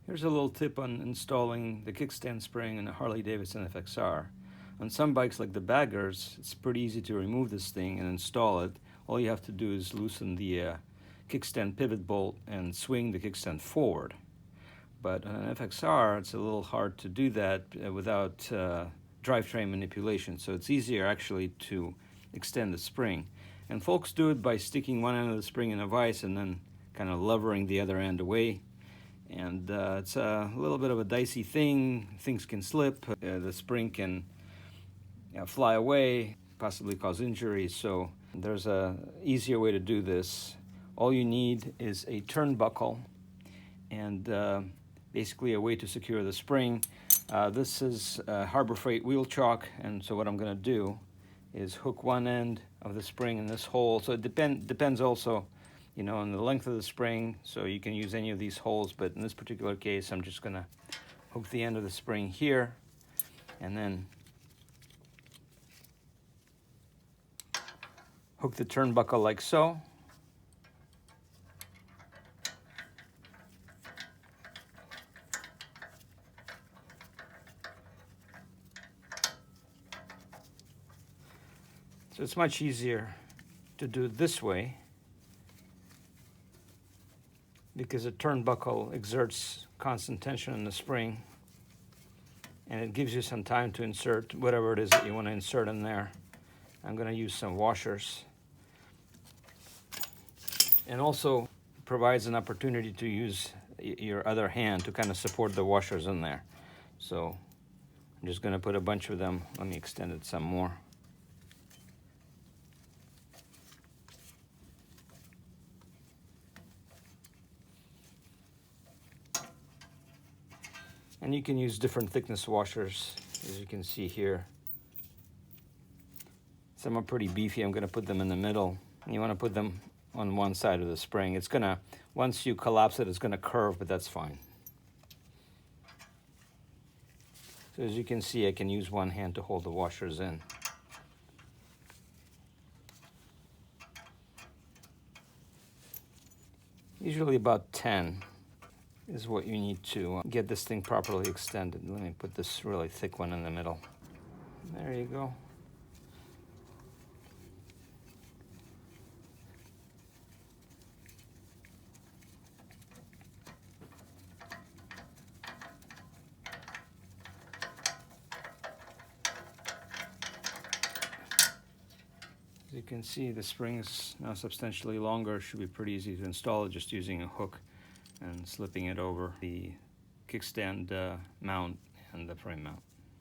Here's a little tip on installing the kickstand spring in a Harley-Davidson FXR. On some bikes like the Baggers, it's pretty easy to remove this thing and install it. All you have to do is loosen the kickstand pivot bolt and swing the kickstand forward. But on an FXR, it's a little hard to do that without drivetrain manipulation, so it's easier actually to extend the spring. And folks do it by sticking one end of the spring in a vise and then kind of levering the other end away. And it's a little bit of a dicey thing. Things can slip, the spring can fly away, possibly cause injury. So there's a easier way to do this. All you need is a turnbuckle and basically a way to secure the spring. This is Harbor Freight wheel chock, and so what I'm going to do is hook one end of the spring in this hole. So it depends also, on the length of the spring, so you can use any of these holes, but in this particular case, I'm just gonna hook the end of the spring here, and then hook the turnbuckle like so. So it's much easier to do it this way, because a turnbuckle exerts constant tension in the spring, and it gives you some time to insert whatever it is that you want to insert in there. I'm going to use some washers, and also provides an opportunity to use your other hand to kind of support the washers in there. So I'm just going to put a bunch of them. Let me extend it some more. And you can use different thickness washers, as you can see here. Some are pretty beefy. I'm going to put them in the middle. And you want to put them on one side of the spring. It's going to, once you collapse it, it's going to curve, but that's fine. So as you can see, I can use one hand to hold the washers in. Usually about 10. Is what you need to get this thing properly extended. Let me put this really thick one in the middle. There you go. As you can see, the spring is now substantially longer. It should be pretty easy to install it just using a hook and slipping it over the kickstand mount and the frame mount.